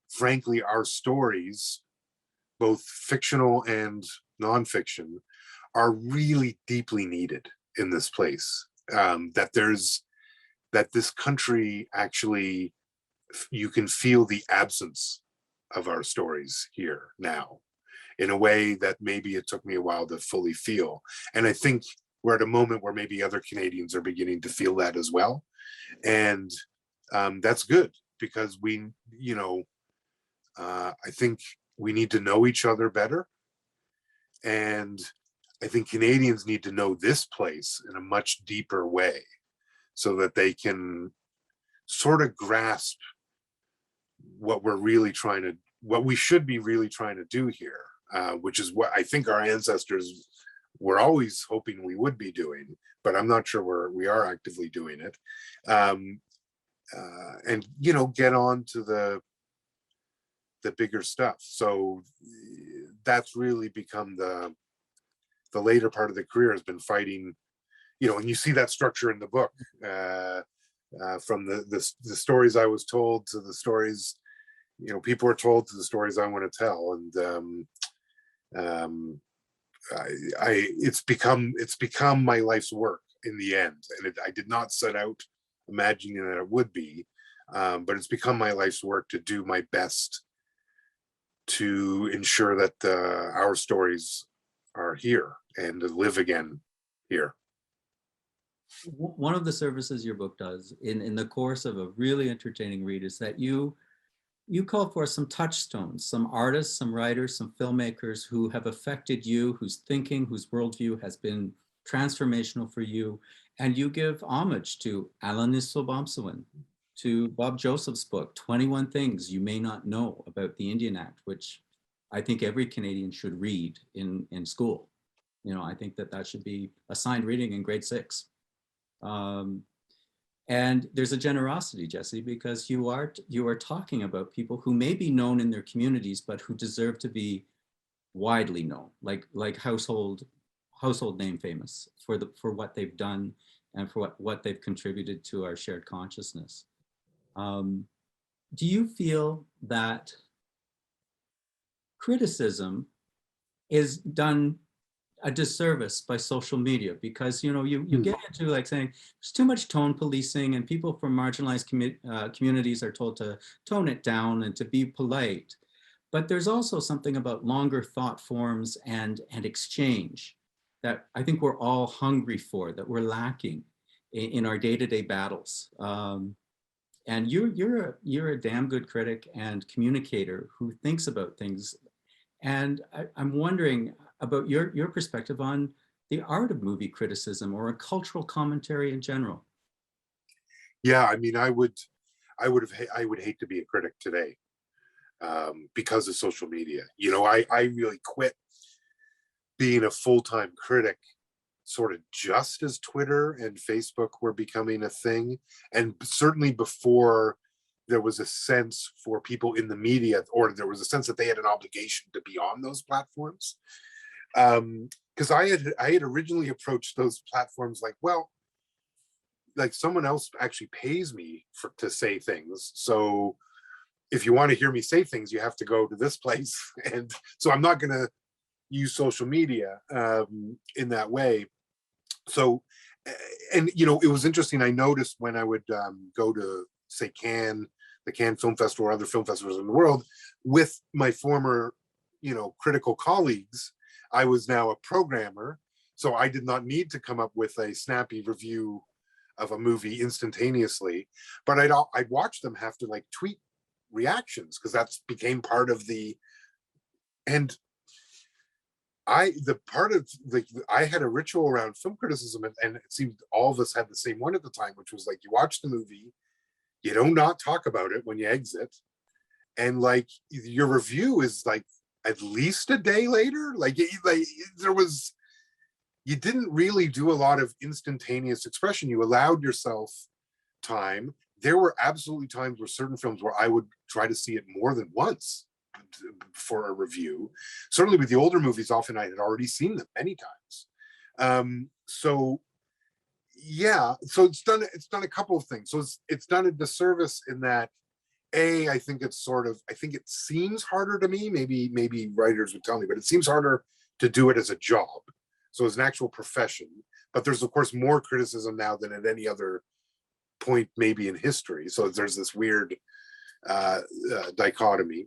frankly, our stories, both fictional and nonfiction, are really deeply needed in this place. That this country actually, you can feel the absence of our stories here now in a way that maybe it took me a while to fully feel. And I think we're at a moment where maybe other Canadians are beginning to feel that as well. And that's good, because we, you know, I think we need to know each other better. And I think Canadians need to know this place in a much deeper way, so that they can sort of grasp what we should be really trying to do here, which is what I think our ancestors were always hoping we would be doing, but I'm not sure we are actively doing it. And, you know, get on to the bigger stuff. So that's really become the later part of the career, has been fighting, you know, and you see that structure in the book, from the stories I was told to the stories, you know, people are told, to the stories I want to tell. And it's become my life's work in the end. And I did not set out imagining that it would be, but it's become my life's work to do my best to ensure that our stories are here and to live again here. One of the services your book does in the course of a really entertaining read is that you call for some touchstones, some artists, some writers, some filmmakers who have affected you, whose thinking, whose worldview has been transformational for you. And you give homage to Alanis Sobomsawin, to Bob Joseph's book, 21 Things You May Not Know About the Indian Act, which I think every Canadian should read in school. You know, I think that should be assigned reading in grade 6. And there's a generosity, Jesse, because you are talking about people who may be known in their communities, but who deserve to be widely known, like household name famous for what they've done and for what they've contributed to our shared consciousness. Do you feel that criticism is done? a disservice by social media, because you get into like saying there's too much tone policing, and people from marginalized communities are told to tone it down and to be polite. But there's also something about longer thought forms and exchange that I think we're all hungry for, that we're lacking in our day-to-day battles. And you're a damn good critic and communicator who thinks about things. And I'm wondering about your perspective on the art of movie criticism or a cultural commentary in general. Yeah, I mean, I would hate to be a critic today, because of social media. I really quit being a full-time critic sort of just as Twitter and Facebook were becoming a thing, and certainly before there was a sense for people in the media, or there was a sense that they had an obligation to be on those platforms. Because I had originally approached those platforms like, well, like someone else actually pays me to say things, so if you want to hear me say things, you have to go to this place. And so I'm not going to use social media in that way. So, and it was interesting. I noticed when I would go to, say, Cannes, the Cannes Film Festival, or other film festivals in the world with my former, critical colleagues, I was now a programmer. So I did not need to come up with a snappy review of a movie instantaneously, but I'd watch them have to like tweet reactions, because that's became part of the, and I had a ritual around film criticism, and it seemed all of us had the same one at the time, which was like, you watch the movie, you don't not talk about it when you exit, and like your review is like at least a day later. You didn't really do a lot of instantaneous expression. You allowed yourself time. There were absolutely times where certain films where I would try to see it more than once for a review. Certainly with the older movies, often I had already seen them many times. So yeah, so it's done a couple of things. So it's done a disservice in that, I think it seems harder to me, maybe writers would tell me, but it seems harder to do it as a job. So as an actual profession, but there's of course more criticism now than at any other point maybe in history. So there's this weird dichotomy.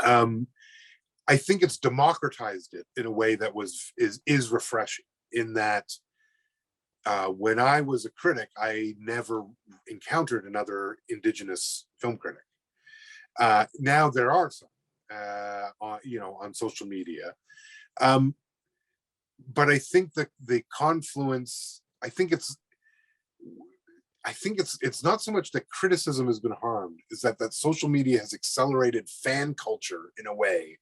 I think it's democratized it in a way that is refreshing, in that when I was a critic, I never encountered another Indigenous film critic. Now there are some, on social media. But I think that the confluence, I think it's not so much that criticism has been harmed, is that social media has accelerated fan culture in a way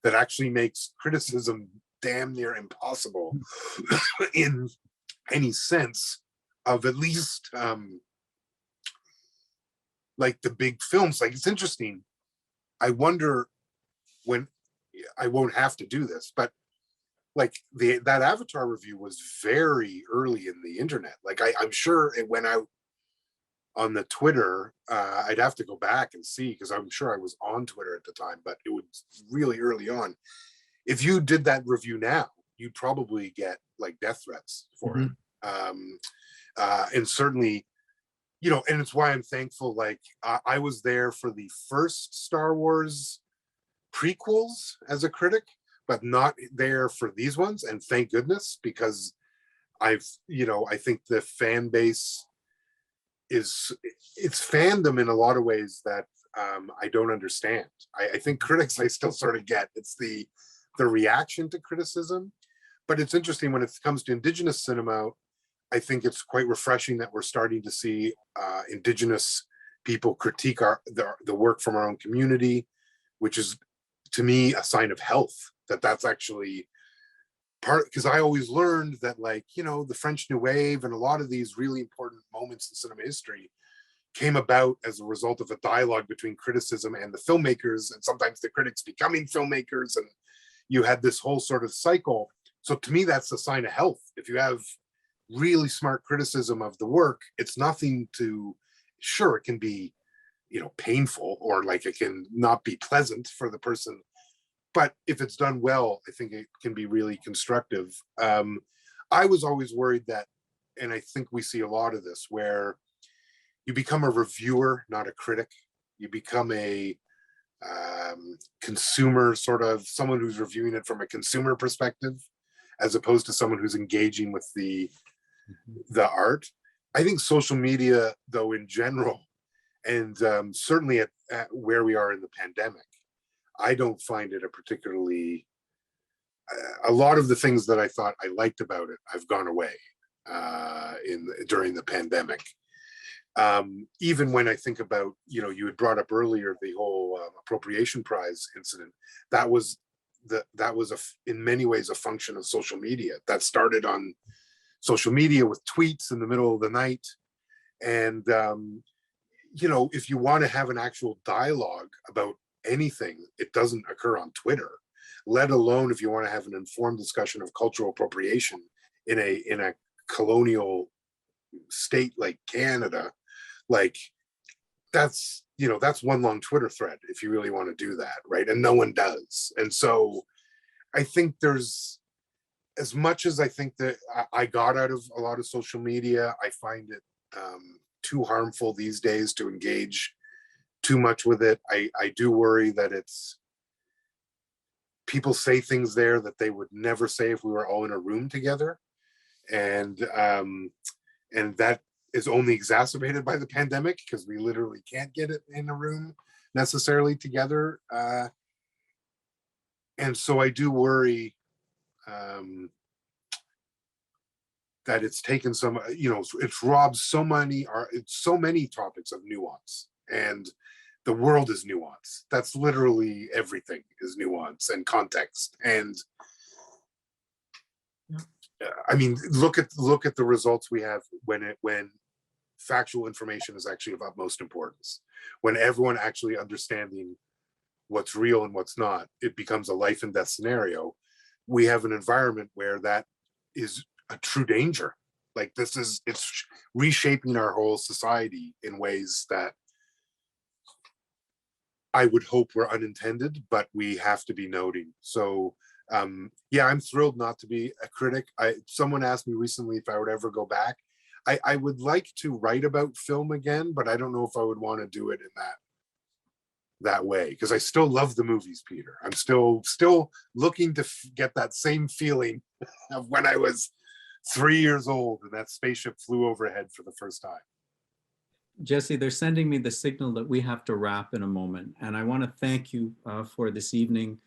that actually makes criticism damn near impossible in any sense of at least like the big films. Like, it's interesting. I wonder when, I won't have to do this, but like that Avatar review was very early in the internet. Like I'm sure it went out on the Twitter. I'd have to go back and see, because I'm sure I was on Twitter at the time, but it was really early on. If you did that review now, you'd probably get like death threats for it. And certainly, and it's why I'm thankful. Like I was there for the first Star Wars prequels as a critic, but not there for these ones. And thank goodness, because I think the fan base it's fandom in a lot of ways that I don't understand. I think critics I still sort of get. It's the reaction to criticism. But it's interesting when it comes to Indigenous cinema, I think it's quite refreshing that we're starting to see Indigenous people critique the work from our own community, which is, to me, a sign of health. That's actually part, because I always learned that, like, the French New Wave and a lot of these really important moments in cinema history came about as a result of a dialogue between criticism and the filmmakers, and sometimes the critics becoming filmmakers, and you had this whole sort of cycle. So to me, that's a sign of health. If you have really smart criticism of the work, it's nothing to, sure, it can be, painful, or like it can not be pleasant for the person but if it's done well, I think it can be really constructive. I was always worried that, and I think we see a lot of this, where you become a reviewer, not a critic. You become a consumer, sort of someone who's reviewing it from a consumer perspective, as opposed to someone who's engaging with the art. I think social media, though, in general, and certainly at where we are in the pandemic, I don't find it a particularly, a lot of the things that I thought I liked about it, I've gone away during the pandemic. Even when I think about, you had brought up earlier the whole appropriation prize incident, that was in many ways a function of social media. That started on social media with tweets in the middle of the night. And, if you want to have an actual dialogue about anything, it doesn't occur on Twitter, let alone if you want to have an informed discussion of cultural appropriation in a colonial state like Canada. Like, that's one long Twitter thread if you really want to do that, right? And no one does. And so I think there's, as much as I think that I got out of a lot of social media, I find it too harmful these days to engage too much with it. I do worry that people say things there that they would never say if we were all in a room together. And that is only exacerbated by the pandemic, because we literally can't get it in a room necessarily together. And so I do worry that it's taken some, it's robbed so many topics of nuance, and the world is nuance. That's literally everything is nuance and context. And I mean, look at the results we have when factual information is actually of utmost importance. When everyone actually understanding what's real and what's not, it becomes a life and death scenario. We have an environment where that is a true danger. Like, it's reshaping our whole society in ways that I would hope were unintended, but we have to be noting. So yeah, I'm thrilled not to be a critic. Someone asked me recently if I would ever go back. I would like to write about film again, but I don't know if I would want to do it in that way, because I still love the movies, Peter. I'm still looking to get that same feeling of when I was 3 years old and that spaceship flew overhead for the first time. Jesse, they're sending me the signal that we have to wrap in a moment. And I want to thank you for this evening,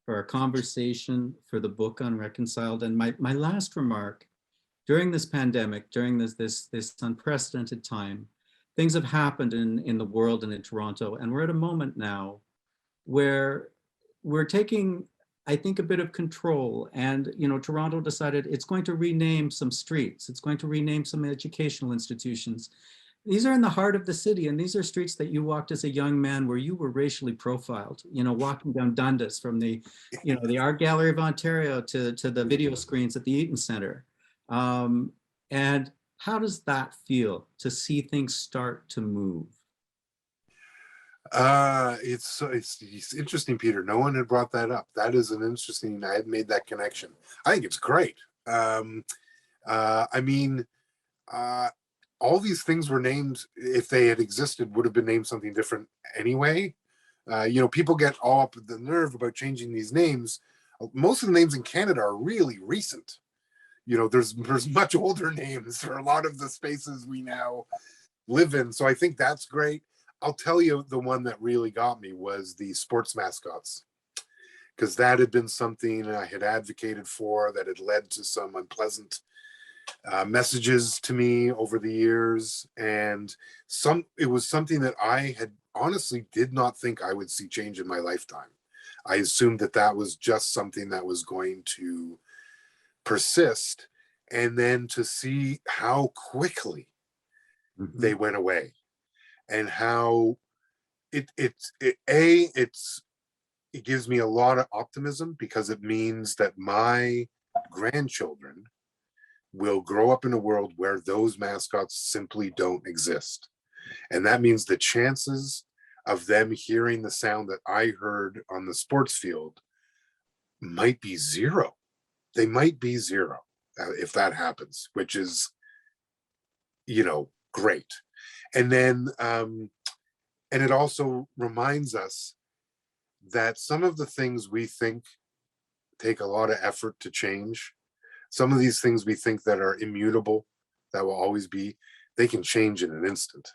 for our conversation, for the book Unreconciled. And my last remark, during this pandemic, during this unprecedented time, things have happened in the world and in Toronto. And we're at a moment now where we're taking, I think, a bit of control. And, Toronto decided it's going to rename some streets. It's going to rename some educational institutions. These are in the heart of the city, and these are streets that you walked as a young man where you were racially profiled, walking down Dundas from the Art Gallery of Ontario to the video screens at the Eaton Centre. And how does that feel to see things start to move? It's interesting, Peter. No one had brought that up. That is an interesting, I hadn't made that connection. I think it's great. All these things were named, if they had existed, would have been named something different anyway. People get all up at the nerve about changing these names. Most of the names in Canada are really recent. There's much older names for a lot of the spaces we now live in. So I think that's great. I'll tell you, the one that really got me was the sports mascots, because that had been something I had advocated for that had led to some unpleasant messages to me over the years. And it was something that I had honestly did not think I would see change in my lifetime. I assumed that was just something that was going to persist, and then to see how quickly they went away, and how it gives me a lot of optimism, because it means that my grandchildren will grow up in a world where those mascots simply don't exist. And that means the chances of them hearing the sound that I heard on the sports field might be zero. They might be zero if that happens, which is, great. And then, and it also reminds us that some of the things we think take a lot of effort to change, some of these things we think that are immutable, that will always be, they can change in an instant.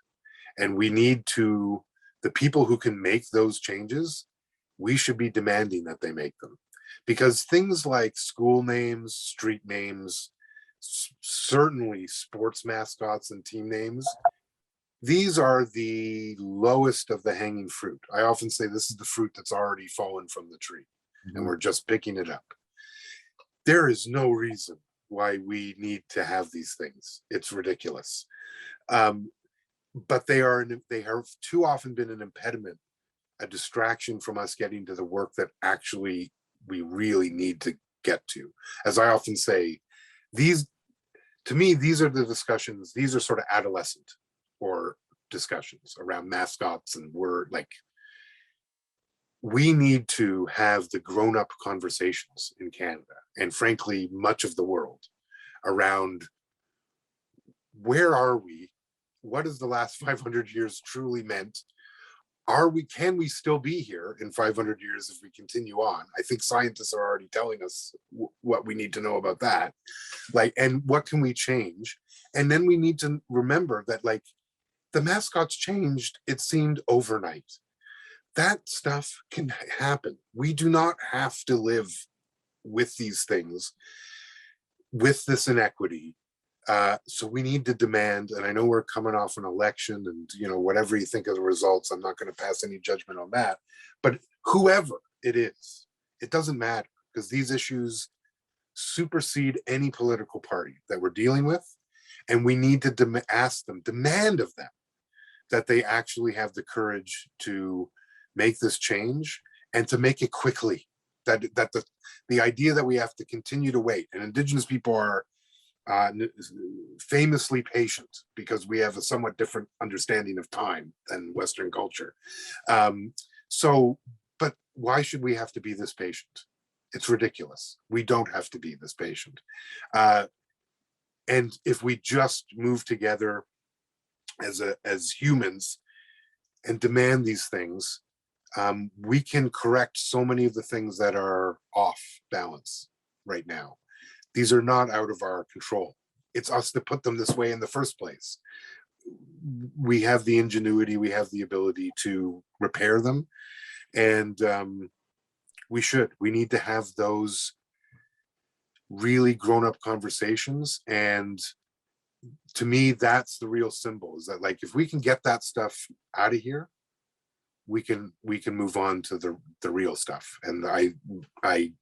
And we need to, the people who can make those changes, we should be demanding that they make them. Because things like school names, street names, certainly sports mascots and team names, these are the lowest of the hanging fruit. I often say this is the fruit that's already fallen from the tree, and we're just picking it up. There is no reason why we need to have these things. It's ridiculous. But they have too often been an impediment, a distraction from us getting to the work that actually we really need to get to. As I often say, to me, these are the discussions, these are sort of adolescent or discussions around mascots, and we need to have the grown-up conversations in Canada, and frankly, much of the world, around where are we? What has the last 500 years truly meant? Can we still be here in 500 years if we continue on? I think scientists are already telling us what we need to know about that. And what can we change? And then we need to remember that the mascots changed, it seemed overnight. That stuff can happen. We do not have to live with these things, with this inequity. So we need to demand, and I know we're coming off an election, and whatever you think of the results, I'm not going to pass any judgment on that. But whoever it is, it doesn't matter, because these issues supersede any political party that we're dealing with, and we need to demand of them that they actually have the courage to make this change, and to make it quickly. That the idea that we have to continue to wait, and Indigenous people are famously patient because we have a somewhat different understanding of time than Western culture. But why should we have to be this patient? It's ridiculous. We don't have to be this patient. And if we just move together as humans and demand these things, we can correct so many of the things that are off balance right now. These are not out of our control. It's us that put them this way in the first place. We have the ingenuity, we have the ability to repair them. And we need to have those really grown-up conversations. And to me, that's the real symbol, is that if we can get that stuff out of here, we can move on to the real stuff. And I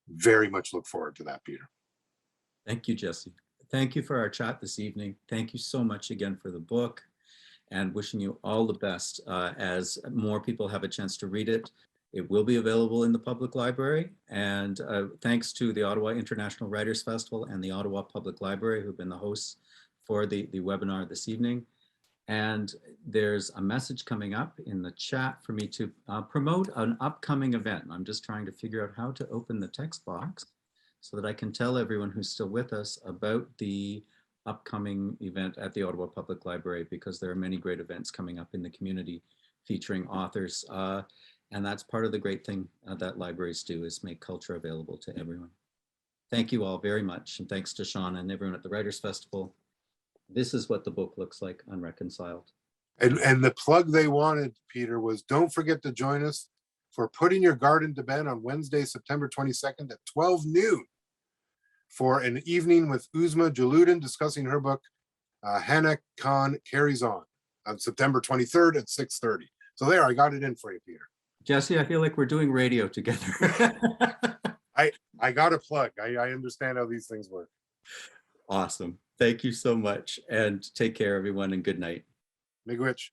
very much look forward to that, Peter. Thank you, Jesse. Thank you for our chat this evening. Thank you so much again for the book, and wishing you all the best as more people have a chance to read it. It will be available in the public library, and thanks to the Ottawa International Writers Festival and the Ottawa Public Library, who've been the hosts for the webinar this evening. And there's a message coming up in the chat for me to promote an upcoming event. I'm just trying to figure out how to open the text box so that I can tell everyone who's still with us about the upcoming event at the Ottawa Public Library, because there are many great events coming up in the community featuring authors. And that's part of the great thing that libraries do, is make culture available to everyone. Thank you all very much. And thanks to Shauna and everyone at the Writers Festival. This is what the book looks like, Unreconciled. And the plug they wanted, Peter, was don't forget to join us for Putting Your Garden to Bed on Wednesday, September 22nd at 12 noon for an evening with Uzma Jaludin discussing her book, Hannah Khan Carries On September 23rd at 6:30. So there, I got it in for you, Peter. Jesse, I feel like we're doing radio together. I got a plug. I understand how these things work. Awesome. Thank you so much, and take care, everyone, and good night. Miigwech.